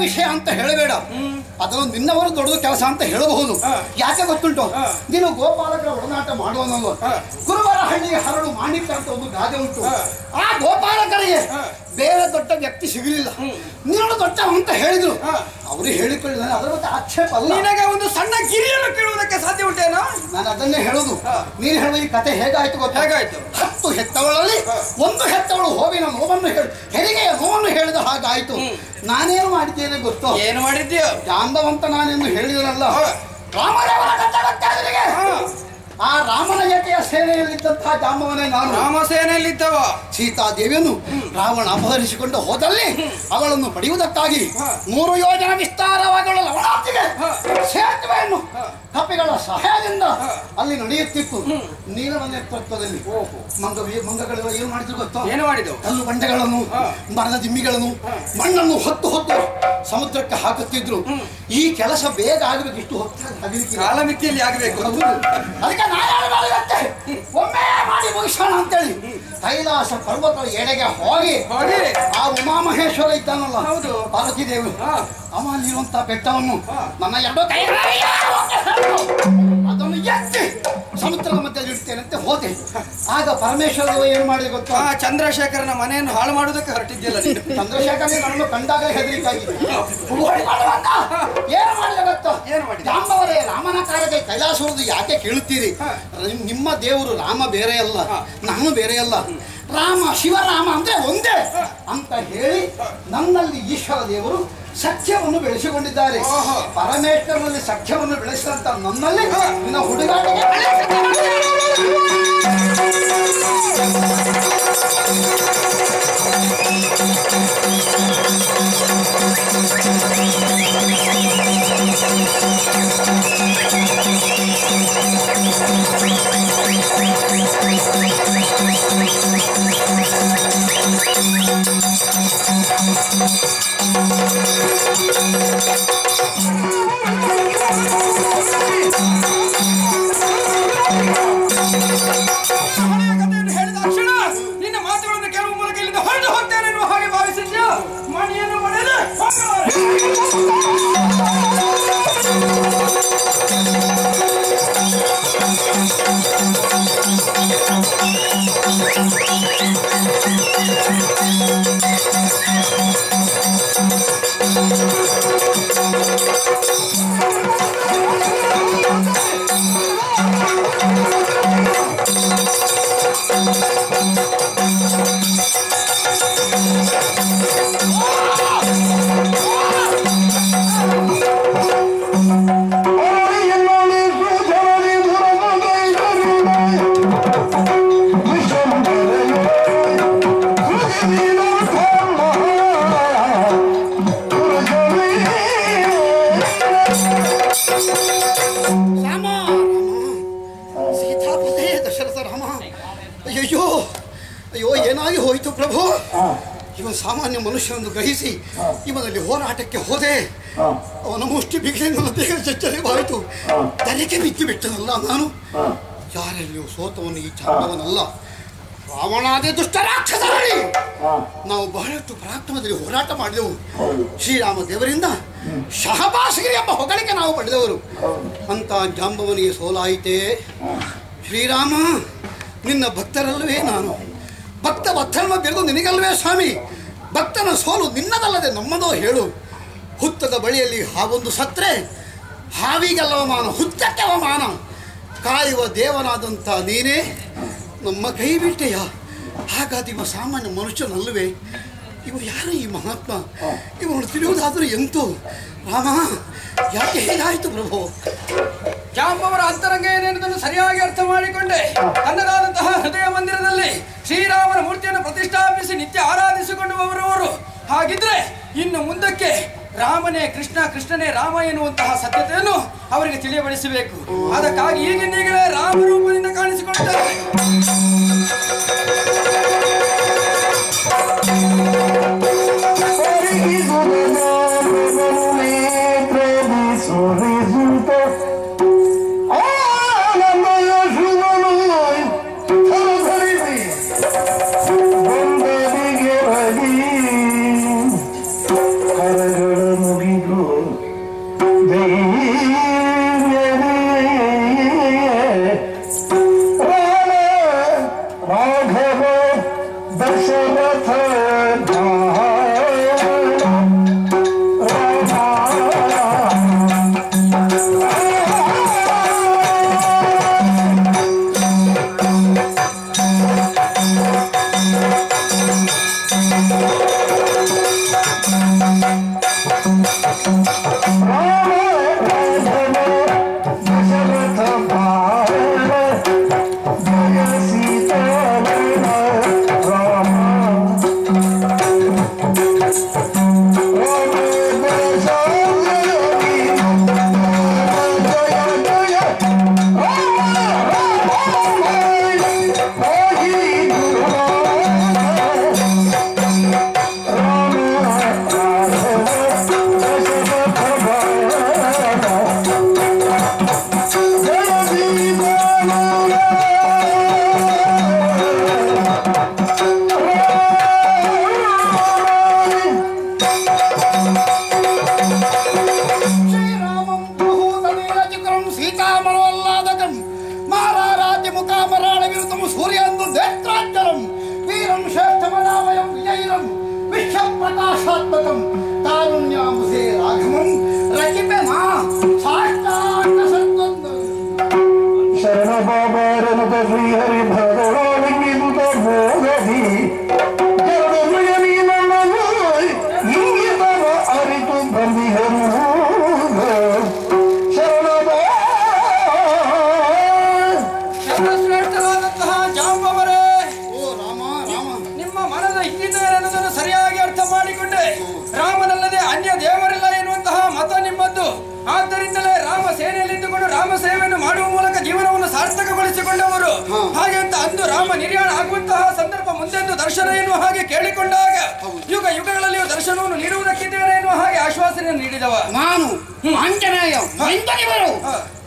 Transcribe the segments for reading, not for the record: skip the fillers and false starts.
ವಿಷಯ ಅಂತ ಹೇಳಬೇಡ, ಅದನ್ನು ನಿನ್ನವರು ದೊಡ್ಡ ಕೆಲಸ ಅಂತ ಹೇಳಬಹುದು. ಯಾಕೆ ಗೊತ್ತುಂಟು, ನೀನು ಗೋಪಾಲಕರ ಒಡನಾಟ ಮಾಡುವನಲ್ಲ. ಕುರುಬರ ಹಳ್ಳಿಗೆ ಹರಳು ಮಾಣಿಕ ಅಂತ ಒಂದು ಗಾದೆ ಉಂಟು. ಆ ಗೋಪಾಲಕರಿಗೆ ಬೇರೆ ದೊಡ್ಡ ವ್ಯಕ್ತಿ ಸಿಗಲಿಲ್ಲ, ನೀನು ದೊಡ್ಡ ಅಂತ ಹೇಳಿದ್ರು. ಅವರು ಹೇಳಿಕೊಳ್ಳಿಲ್ಲ, ಅದರ ಬಗ್ಗೆ ಆಕ್ಷೇಪ ಅಲ್ಲ. ನಿನಗೆ ಒಂದು ಸಣ್ಣ ಕಿರಿಯನ್ನು ಕೇಳುವುದಕ್ಕೆ ಸಾಧ್ಯ ಉಂಟೇನೋ? ನಾನು ಅದನ್ನೇ ಹೇಳುದು. ನೀನು ಹೇಳುವ ಈ ಕತೆ ಹೇಗಾಯ್ತು ಗೊತ್ತ? ಹೇಗಾಯ್ತು? 10 ಹೆತ್ತವಳಲ್ಲಿ ಒಂದು ಹೆತ್ತವಳು ಹೋವಿನ ನೋವನ್ನು ಹೆರಿಗೆಯ ನೋವನ್ನು ಹೇಳಿದ ಹಾಗಾಯ್ತು. ನಾನೇನು ಮಾಡಿದ್ದೇನೆ ಗೊತ್ತೋ? ಏನು ಮಾಡಿದ್ದೀಯ? ಜಾಂಬವಂತ ನಾನೆಂದು ಹೇಳಿದನಲ್ಲ, ರಾಮದೇವರ ಕಥೆ ಗೊತ್ತಾ ನಿನಗೆ? ಆ ರಾಮನ ಜೊತೆಯ ಸೇನೆಯಲ್ಲಿದ್ದಂತಹ ಜಾಂಬವನೇ ನಾನು. ರಾಮ ಸೇನೆಯಲ್ಲಿದ್ದವ ಸೀತಾದೇವಿಯನ್ನು ರಾವಣ ಅಪಹರಿಸಿಕೊಂಡು ಹೋದಲ್ಲಿ ಅವಳನ್ನು ಪಡೆಯುವುದಕ್ಕಾಗಿ 3 ಯೋಜನೆ ವಿಸ್ತಾರವಾದ ಲವಣಾರ್ತಿಗೆ ಸೇತುವೆಯನ್ನು ಕಪಿಗಳ ಸಹಾಯದಿಂದ ಅಲ್ಲಿ ನಡೆಯುತ್ತಿತ್ತು. ನೀಲನ ನೇತೃತ್ವದಲ್ಲಿ ಮಂಗಗಳು ಏನು ಮಾಡಿದ್ರು ಗೊತ್ತೋ? ಏನು ಮಾಡಿದವು? ಕಲ್ಲು ಬಂಡೆಗಳನ್ನು, ಮರದ ದಿಮ್ಮಿಗಳನ್ನು, ಮಣ್ಣನ್ನು ಹೊತ್ತು ಸಮುದ್ರಕ್ಕೆ ಹಾಕುತ್ತಿದ್ರು. ಈ ಕೆಲಸ ಬೇಗ ಆಗಬೇಕು, ಇಷ್ಟು ಹೊತ್ತು ಕಾಲಮಿತಿಯಲ್ಲಿ ಆಗಬೇಕು. ಅದಕ್ಕೆ ಒಮ್ಮೆ ಮಾಡಿ ಮುಗಿಸೋಣ ಅಂತೇಳಿ ಕೈಲಾಸ ಪರ್ವತ ಎಡೆಗೆ ಹೋಗಿ ಆ ಉಮಾಮಹೇಶ್ವರ ಇದ್ದಾನಲ್ಲ, ಪಾರ್ವತಿ ದೇವಿ, ಅವನಲ್ಲಿರುವಂತಹ ಬೆಟ್ಟವನ್ನು ನನ್ನ 2 ಕೈ ಅದನ್ನು ಎತ್ತಿ ಸಮುದ್ರದ ಮಧ್ಯದಲ್ಲಿ ಇಡ್ತೇನೆ ಅಂತ ಹೋದೆ. ಆಗ ಪರಮೇಶ್ವರ ದೇವ ಏನು ಮಾಡಿದೆ ಗೊತ್ತಾ? ಚಂದ್ರಶೇಖರನ ಮನೆಯನ್ನು ಹಾಳು ಮಾಡುವುದಕ್ಕೆ ಹೊರಟಿದ್ದಿಲ್ಲ. ಚಂದ್ರಶೇಖರನೇ ನನ್ನನ್ನು ಕಂಡಾಗ ಹೆದರಿಕಾಗಿದೆ. ಏನು ಮಾಡಿದೆ ಗೊತ್ತಾ? ಜಾಂಬವರೇ, ರಾಮನ ಕಾರ್ಯಕ್ಕೆ ಕೈಲಾಸುವುದು ಯಾಕೆ ಕೇಳುತ್ತೀರಿ? ನಿಮ್ಮ ದೇವರು ರಾಮ ಬೇರೆ ಅಲ್ಲ, ನಾನು ಬೇರೆ ಅಲ್ಲ. ರಾಮ ಶಿವರಾಮ ಅಂದ್ರೆ ಒಂದೇ ಅಂತ ಹೇಳಿ ನನ್ನಲ್ಲಿ ಈಶ್ವರ ದೇವರು ಸಖ್ಯವನ್ನು ಬೆಳೆಸಿಕೊಂಡಿದ್ದಾರೆ. ಪರಮೇಶ್ವರನಲ್ಲಿ ಸಖ್ಯವನ್ನು ಬೆಳೆಸಿದಂತ ನನ್ನಲ್ಲಿ ನಿನ್ನ ಹುಡುಗಾಟಿಗೆ ಹೇಳಿದ ಕ್ಷಣ ನಿನ್ನ ಮಾತುಗಳನ್ನು ಕೆಲವು ಮೂಲಕ ಇಲ್ಲಿಂದ ಹೊರಟು ಹೋಗ್ತೇನೆ ಎನ್ನುವ ಹಾಗೆ ಭಾವಿಸಿದ್ಯಾ? ಮಣಿಯನ್ನು ಮನೆಯಲ್ಲೇ ಸಾಮಾನ್ಯ ಮನುಷ್ಯನನ್ನು ಗ್ರಹಿಸಿ ಇವನಲ್ಲಿ ಹೋರಾಟಕ್ಕೆ ಹೋದೆ. ಅವನ ಮುಷ್ಟಿ ಬಿಗಿದು ನನ್ನ ದೇಹ ಚಚ್ಚರಿವಾಯಿತು. ಕಾರ್ಯಕ್ಕೆ ಬಿದ್ದು ಬಿಟ್ಟನಲ್ಲ ನಾನು. ಯಾರೆಲ್ಲಿಯೂ ಸೋತವನು ಈ ಜಾಂಬವನಲ್ಲ, ರಾವಣಾದಿ ದುಷ್ಟ ರಾಕ್ಷಸರಲ್ಲಿ ನಾವು ಬಹಳಷ್ಟು ಪರಾಕ್ರಮದಲ್ಲಿ ಹೋರಾಟ ಮಾಡಿದೆವು. ಶ್ರೀರಾಮ ದೇವರಿಂದ ಶಹಬಾಸಗಿರಿ ಎಂಬ ಹೊಗಳಿಕೆ ನಾವು ಪಡೆದವರು. ಅಂತ ಜಾಂಬವನಿಗೆ ಸೋಲಾಯಿತೇ. ಶ್ರೀರಾಮ, ನಿನ್ನ ಭಕ್ತರಲ್ಲವೇ ನಾನು. ಭಕ್ತ ವತ್ಸಲ್ಮ ಬಿರುದು ನಿನಗಲ್ವೇ ಸ್ವಾಮಿ. ಭಕ್ತನ ಸೋಲು ನಿನ್ನದಲ್ಲದೆ ನಮ್ಮದೋ ಹೇಳು. ಹುತ್ತದ ಬಳಿಯಲ್ಲಿ ಹಾವೊಂದು ಸತ್ರೆ ಹಾವಿಗೆಲ್ಲ ಅವಮಾನ, ಹುತ್ತಕ್ಕೆ ಅವಮಾನ. ಕಾಯುವ ದೇವನಾದಂಥ ನೀನೇ ನಮ್ಮ ಕೈ ಬಿಟ್ಟೆಯ. ಹಾಗಾದ ಇವ ಸಾಮಾನ್ಯ ಮನುಷ್ಯನಲ್ಲವೇ? ಇವ ಯಾರು ಈ ಮಹಾತ್ಮ? ಇವನು ತಿಳಿಯುವುದಾದರೂ ಎಂತೂ? ರಾಮ, ಯಾಕೆ ಹೇಗಾಯಿತು ಪ್ರಭು? ಜಾಂಬವರ ಅಂತರಂಗ ಏನೆಂಬುದನ್ನು ಸರಿಯಾಗಿ ಅರ್ಥ ಮಾಡಿಕೊಂಡೆ. ತನ್ನದಾದಂತಹ ಹೃದಯ ಮಂದಿರದಲ್ಲಿ ಶ್ರೀರಾಮನ ಮೂರ್ತಿಯನ್ನು ಪ್ರತಿಷ್ಠಾಪಿಸಿ ನಿತ್ಯ ಆರಾಧಿಸಿಕೊಂಡು ಬರುವವರು. ಹಾಗಿದ್ರೆ ಇನ್ನು ಮುಂದಕ್ಕೆ ರಾಮನೇ ಕೃಷ್ಣ, ಕೃಷ್ಣನೇ ರಾಮ ಎನ್ನುವಂತಹ ಸತ್ಯತೆಯನ್ನು ಅವರಿಗೆ ತಿಳಿಯಬಡಿಸಬೇಕು. ಅದಕ್ಕಾಗಿ ಈಗಿಂದೀಗಲೇ ರಾಮರೂಪದಿಂದ ಕಾಣಿಸಿಕೊಳ್ಳುತ್ತಾರೆ.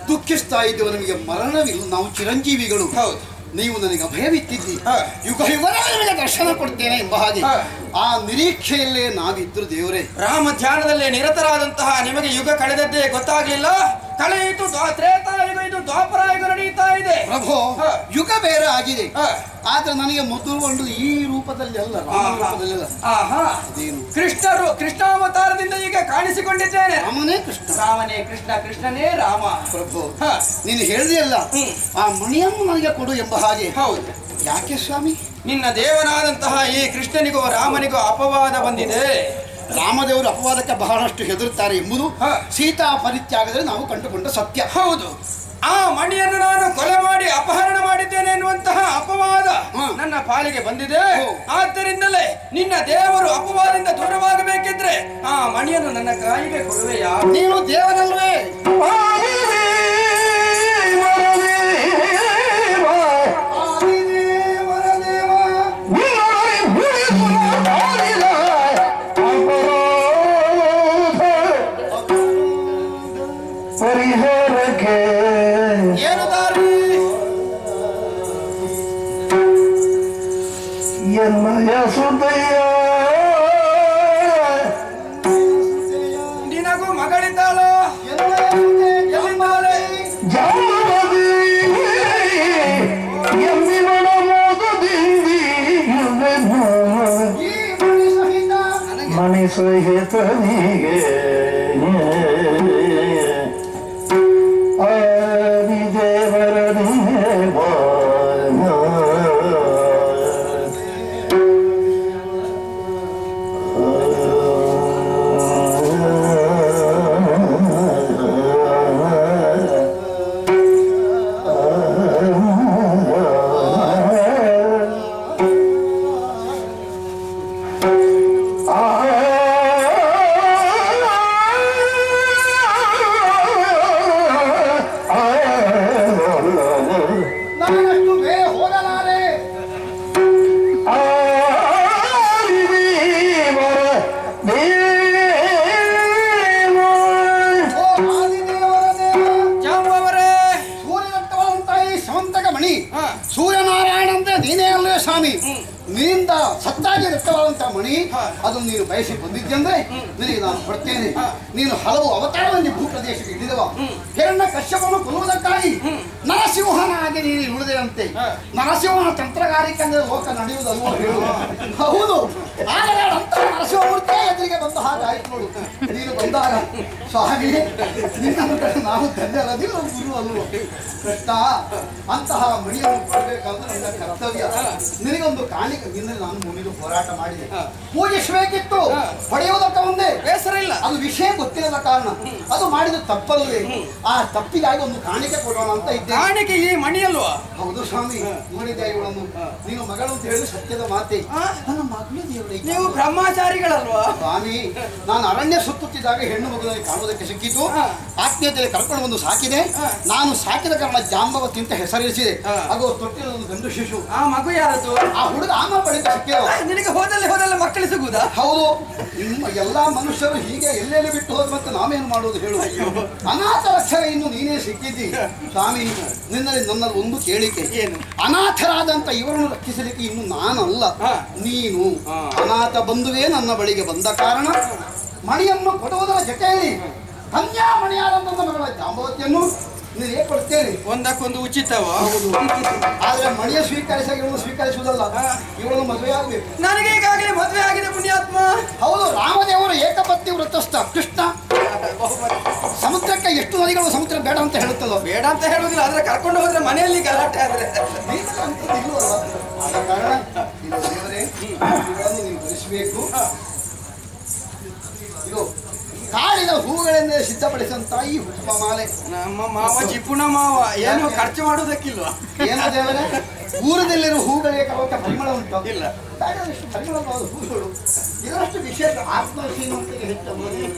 ದುಃಖಿಸ್ತಾ ಇದ್ದೇವೆ, ನಮಗೆ ಮರಣವಿಲ್ಲ, ನಾವು ಚಿರಂಜೀವಿಗಳು. ನೀವು ನನಗೆ ಅಭಯವಿತ್ತಿದ್ದಿ, ಯುಗ ಯುಗದಲ್ಲಿ ನಿಮಗೆ ದರ್ಶನ ಕೊಡ್ತೇನೆ ಎಂಬ ಹಾಗೆ ಆ ನಿರೀಕ್ಷೆಯಲ್ಲೇ ನಾವಿದ್ರು ದೇವರೇ. ರಾಮ ಧ್ಯಾನದಲ್ಲೇ ನಿರತರಾದಂತಹ ನಿಮಗೆ ಯುಗ ಕಳೆದದ್ದೇ ಗೊತ್ತಾಗ್ಲಿಲ್ಲ. ಕಳೆಯಿತು ತ್ರೇತಾಯುಗ, ಇದು ದ್ವಾಪರಾಯುಗ ನಡೀತಾ ಇದೆ ಪ್ರಭು. ಯುಗ ಬೇರೆ ಆಗಿದೆ, ಆದ್ರೆ ನನಗೆ ಮೊದಲು ಈ ರೂಪದಲ್ಲಿ ಅಲ್ಲ, ರಾಮ ರೂಪದಲ್ಲಿ ಅಲ್ಲ. ಕೃಷ್ಣರು ಕೃಷ್ಣಾವತಾರದಿಂದ ಈಗ ಕಾಣಿಸಿಕೊಂಡಿದ್ದೇನೆ. ರಾಮನೇ ಕೃಷ್ಣ, ರಾಮನೇ ಕೃಷ್ಣ, ಕೃಷ್ಣನೇ ರಾಮ. ಪ್ರಭು, ನೀನು ಹೇಳಿದೆಯಲ್ಲ ಆ ಮಣಿಯನ್ನು ನನಗೆ ಕೊಡು ಎಂಬ ಹಾಗೆ. ಹೌದು. ಯಾಕೆ ಸ್ವಾಮಿ? ನಿನ್ನ ದೇವನಾದಂತಹ ಈ ಕೃಷ್ಣನಿಗೂ ರಾಮನಿಗೂ ಅಪವಾದ ಬಂದಿದೆ. ರಾಮದೇವರು ಅಪವಾದಕ್ಕೆ ಬಹಳಷ್ಟು ಹೆದರುತ್ತಾರೆ ಎಂಬುದು ಸೀತಾ ಪರಿತ್ಯಾಗದಲ್ಲಿ ನಾವು ಕಂಡುಕೊಂಡ ಸತ್ಯ. ಹೌದು. ಆ ಮಣಿಯನ್ನು ನಾನು ಕೊಲೆ ಮಾಡಿ ಅಪಹರಣ ಮಾಡಿದ್ದೇನೆ ಎನ್ನುವಂತಹ ಅಪವಾದ ನನ್ನ ಪಾಲಿಗೆ ಬಂದಿದೆ. ಆದ್ದರಿಂದಲೇ ನಿನ್ನ ದೇವರು ಅಪವಾದದಿಂದ ದೂರವಾಗಬೇಕಿದ್ರೆ ಆ ಮಣಿಯನ್ನು ನನ್ನ ಕೈಗೆ ಕೊಡುವೆಯಾ? ನೀನು ದೇವರಲ್ವೇ? ಪರಿಹಾರಕ್ಕೆ ಸಹಿತನಿಗೆ ಸೂರ್ಯನಾರಾಯಣ ಅಂದ್ರೆ ನೀನೇ ಅಲ್ಲವೇ ಸ್ವಾಮಿ. ನಿನ್ನಿಂದ ಸತ್ತಾಗಿ ರಕ್ತವಾದಂತಹ ಮಣಿ ಅದನ್ನು ನೀನು ಬಯಸಿ ಬಂದಿದ್ದಂದ್ರೆ ನಿನಗೆ ನಾನು ಕೊಡ್ತೇನೆ. ನೀನು ಹಲವು ಅವತಾರದಲ್ಲಿ ಭೂಪ್ರದೇಶಕ್ಕೆ ಇಳಿದವ. ಹಿರಣ್ಯ ಕಶ್ಯಪನು ಕೊಲ್ಲುವುದಕ್ಕಾಗಿ ನರಸಿಂಹನಾಗಿ ನೀನು ಉಳಿದೆಯಂತೆ. ನರಸಿಂಹನ ತಂತ್ರಗಾರಿಕೆ ಅಂದ್ರೆ ಲೋಕ ನಡೆಯುವುದಲ್ವ ಹೇಳು. ಹೌದು, ಆದರೆ ಅಂತ ನರಸಿಂಹಮೂರ್ತಿಯೇ ಎದುರಿಗೆ ಬಂದ ಹಾಗಾಯ್ತು ನೋಡು. ನೀನು ಬಂದಾಗ ಸ್ವಾಮಿ ನಿನ್ನ ಕಡೆ ನಾವು ಧನ್ಯಲ್ಲ, ನೀವು ಗುರು ಅಲ್ವ ಕೃಷ್ಣ. ಅಂತಹ ಮಣಿಯನ್ನು ಕೊಡಬೇಕಾದ್ರೆ ನನ್ನ ಕರ್ತವ್ಯ. ನಿನಗೊಂದು ಕಾಣಿಕೆ ನಿನ್ನಲ್ಲಿ ನಾನು ಮುನಿದು ಹೋರಾಟ ಮಾಡಿದೆ. ಪೂಜಿಸಬೇಕಿತ್ತು, ಹೊಡೆಯುವುದಕ್ಕೆ ಒಂದೇ ಬೇಸರ ಇಲ್ಲ. ಅದು ವಿಷಯ ಗೊತ್ತಿಲ್ಲದ ಕಾರಣ ಅದು ಮಾಡಿದ ತಪ್ಪಲ್ವೇ. ಆ ತಪ್ಪಿಗಾಗಿ ಒಂದು ಕಾಣಿಕೆ ಕೊಡೋಣ ಅಂತ ಇದ್ದೆ. ಕಾಣಿಕೆ ಈ ಮಣಿ ಅಲ್ವಾ? ಹೌದು ಸ್ವಾಮಿ, ನೋಡಿದ್ದೆ ಇವಳನ್ನು. ನೀನು ಮಗಳು ಅಂತ ಹೇಳಿ ಸತ್ಯದ ಮಾತೆ. ನನ್ನ ಮಗಳು ದೇವರೇ. ನೀವು ಬ್ರಹ್ಮಚಾರಿಗಳಲ್ವಾ? ಸ್ವಾಮಿ, ನಾನು ಅರಣ್ಯ ಸುತ್ತುತ್ತಿದ್ದಾಗ ಹೆಣ್ಣು ಮಗುವಿಗೆ ಕಾಣುವುದಕ್ಕೆ ಸಿಕ್ಕಿತು. ಆತ್ಮೀಯತೆಯಲ್ಲಿ ಕರ್ಕೊಂಡು ಬಂದು ಸಾಕಿದೆ. ನಾನು ಸಾಕಿದ ಕಾರಣ ಜಾಂಬವತಿ ಅಂತ ಹೆಸರಿಸಿದೆ. ಅದು ತೊಟ್ಟಿನ ಒಂದು ಗಂಡು ಶಿಶು. ಆ ಮಗು ಯಾರದು? ಆ ಹುಡುಗ ಆಮ ಬಳಿಕ ಸಿಕ್ಕಿದ. ನಿನಗೆ ಹೋದಲ್ಲ ಮಕ್ಕಳು ಸಿಗುವುದಾ? ಹೌದು, ನಿಮ್ಮ ಎಲ್ಲಾ ಮನುಷ್ಯರು ಹೀಗೆ ಎಲ್ಲೆಲ್ಲಿ ಬಿಟ್ಟು ಹೋದ್ ಮತ್ತೆ ನಾವೇನು ಮಾಡುವುದು ಹೇಳು. ಅನಾಥ ರಕ್ಷಕ ಇನ್ನು ನೀನೇ ಸಿಕ್ಕಿದ್ದಿ ಸ್ವಾಮಿ. ನಿನ್ನಲ್ಲಿ ನನ್ನಲ್ಲಿ ಒಂದು ಕೇಳಿಕೆ. ಏನು? ಅನಾಥರಾದಂತ ಇವರನ್ನು ರಕ್ಷಿಸಲಿಕ್ಕೆ ಇನ್ನು ನಾನಲ್ಲ, ನೀನು. ಅನಾಥ ಬಂಧುವೇ ನನ್ನ ಬಳಿಗೆ ಬಂದ ಕಾರಣ ಮಣಿಯನ್ನು ಕೊಡುವುದರ ಜೊತೆಯಲ್ಲಿ ಕನ್ಯಾ ಮಣಿಯಾದಂತ ಮಗಳ ಜಾಂಬವತಿಯನ್ನು ನೀನೇ ಕೊಡ್ತೇನೆ. ಒಂದಕ್ಕೊಂದು ಉಚಿತವ. ಹೌದು, ಆದ್ರೆ ಮಣಿಯ ಇವಳು ಸ್ವೀಕರಿಸುವುದಲ್ಲ, ಇವಳನ್ನು ಮದುವೆ ಆಗಬೇಕು. ನನಗೆ ಈಗಾಗಲೇ ಮದುವೆ ಆಗಿದೆ ಪುಣ್ಯಾತ್ಮ. ಹೌದು, ರಾಮದೇವರು ಏಕಪತ್ನಿ ವ್ರತಸ್ಥ ಕೃಷ್ಣ. ಸಮುದ್ರಕ್ಕೆ ಎಷ್ಟು ನದಿಗಳು ಸಮುದ್ರ ಬೇಡ ಅಂತ ಹೇಳುತ್ತಲ್ಲ? ಬೇಡ ಅಂತ ಹೇಳುವುದಿಲ್ಲ, ಆದ್ರೆ ಕರ್ಕೊಂಡು ಹೋದ್ರೆ ಮನೆಯಲ್ಲಿ ಗಲಾಟೆ ಆದ್ರೆ ಆದ ಕಾರಣ ದೇವರೇ ಇವುಗಳನ್ನು ನೀವು ಧರಿಸಬೇಕು. ಇದು ಕಾಡಿನ ಹೂಗಳಿಂದ ಸಿದ್ಧಪಡಿಸಂತ ಈ ಹುಷ್ಪ ಮಾಲೆ. ನಮ್ಮ ಮಾವ ಜಿಪುಣ ಮಾವ ಏನು ಖರ್ಚು ಮಾಡುವುದಕ್ಕಿಲ್ವಾ? ಏನು ದೇವರೇ, ಊರದಲ್ಲಿರುವ ಹೂಗಳಿಗೆ ಕರುವಂತ ಪರಿಮಳ ಉಂಟು ಇಲ್ಲ. ಕಾಡಿನಷ್ಟು ಪರಿಮಳವಾದ ಹೂಗಳು ಇದರಷ್ಟು ವಿಶೇಷ ಆತ್ಮಶ್ರೀಮಂತಿಗೆ ಹೆಚ್ಚು ಮಗಳೇ.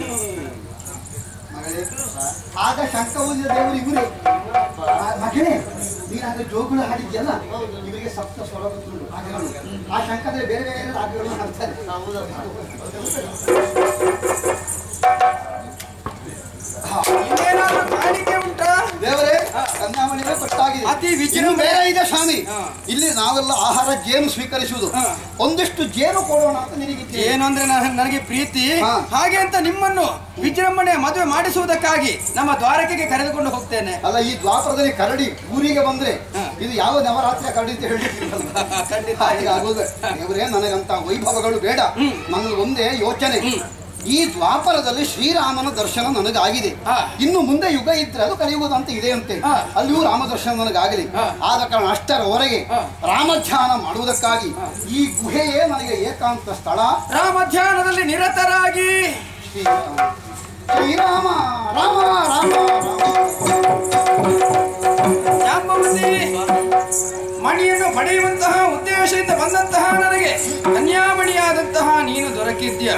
ಆಗ ಶಂಕವೂರಿನ ದೇವರು ಇವರೇ. ಮಗಳೇ, ನೀನಾಗ ಜೋಗುಳ ಹಾಡಿದ್ಯಲ್ಲ, ಇವರಿಗೆ ಸಪ್ತ ಸ್ವರ ರಾಗಗಳು. ಆ ಶಂಕದಲ್ಲಿ ಬೇರೆ ಬೇರೆ ರಾಗಗಳನ್ನು ಹಾಡ್ತಾರೆ. ಇನ್ನೇನಾದ್ರೂ ಕಾಣಿಕೆ ಉಂಟಾ ದೇವರೇ? ಕನ್ಯಾಮಣಿಗೆ ಕೊಟ್ಟಾಗಿದೆ. ಅತಿ ಇನ್ನು ಬೇರೆ ಇದೆ ಸ್ವಾಮಿ. ಇಲ್ಲಿ ನಾವೆಲ್ಲ ಆಹಾರ ಜೇನು ಸ್ವೀಕರಿಸುವುದು. ಒಂದಿಷ್ಟು ಜೇನು ಕೊಡೋಣ ಅಂತ ನಿನಗೆ. ಏನು ಅಂದ್ರೆ ನನಗೆ ಪ್ರೀತಿ. ಹಾಗೆ ಅಂತ ನಿಮ್ಮನ್ನು ವಿಜೃಂಭಣೆ ಮದುವೆ ಮಾಡಿಸುವುದಕ್ಕಾಗಿ ನಮ್ಮ ದ್ವಾರಕೆಗೆ ಕರೆದುಕೊಂಡು ಹೋಗ್ತೇನೆ. ಅಲ್ಲ, ಈ ದ್ವಾಪರದಲ್ಲಿ ಕರಡಿ ಊರಿಗೆ ಬಂದ್ರೆ ಇದು ಯಾವ ನವರಾತ್ರಿಯ ಕರಡಿ ಅಂತ ಹೇಳಿ ಆಗೋದು. ದೇವರೇ, ನನಗಂತ ವೈಭವಗಳು ಬೇಡ. ನನ್ನ ಒಂದೇ ಯೋಚನೆ, ಈ ದ್ವಾಪರದಲ್ಲಿ ಶ್ರೀರಾಮನ ದರ್ಶನ ನನಗಾಗಿದೆ. ಇನ್ನು ಮುಂದೆ ಯುಗ ಇದ್ರೆ ಅದು ಕಲಿಯುವುದು ಅಂತ ಇದೆ ಅಂತೆ. ಅಲ್ಲಿಯೂ ರಾಮ ದರ್ಶನ ನನಗಾಗಲಿ. ಆದ ಕಾರಣ ಅಷ್ಟರವರೆಗೆ ರಾಮಧ್ಯಾನ ಮಾಡುವುದಕ್ಕಾಗಿ ಈ ಗುಹೆಯೇ ನನಗೆ ಏಕಾಂತ ಸ್ಥಳ. ರಾಮಧ್ಯಾನದಲ್ಲಿ ನಿರತರಾಗಿ ಶ್ರೀರಾಮ ರಾಮ ರಾಮ ಜಾಂಬವತಿ ಮಣಿಯನ್ನು ಪಡೆಯುವಂತಹ ಉದ್ದೇಶದಿಂದ ಬಂದಂತಹ ನನಗೆ ಕನ್ಯಾಮಣಿಯಾದಂತಹ ನೀನು ದೊರಕಿದ್ಯ.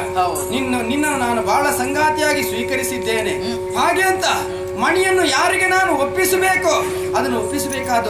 ನಿನ್ನನ್ನು ನಾನು ಬಹಳ ಸಂಗಾತಿಯಾಗಿ ಸ್ವೀಕರಿಸಿದ್ದೇನೆ. ಹಾಗೆ ಅಂತ ಮಣಿಯನ್ನು ಯಾರಿಗೆ ನಾನು ಒಪ್ಪಿಸಬೇಕೋ ಅದನ್ನು ಒಪ್ಪಿಸಬೇಕಾದ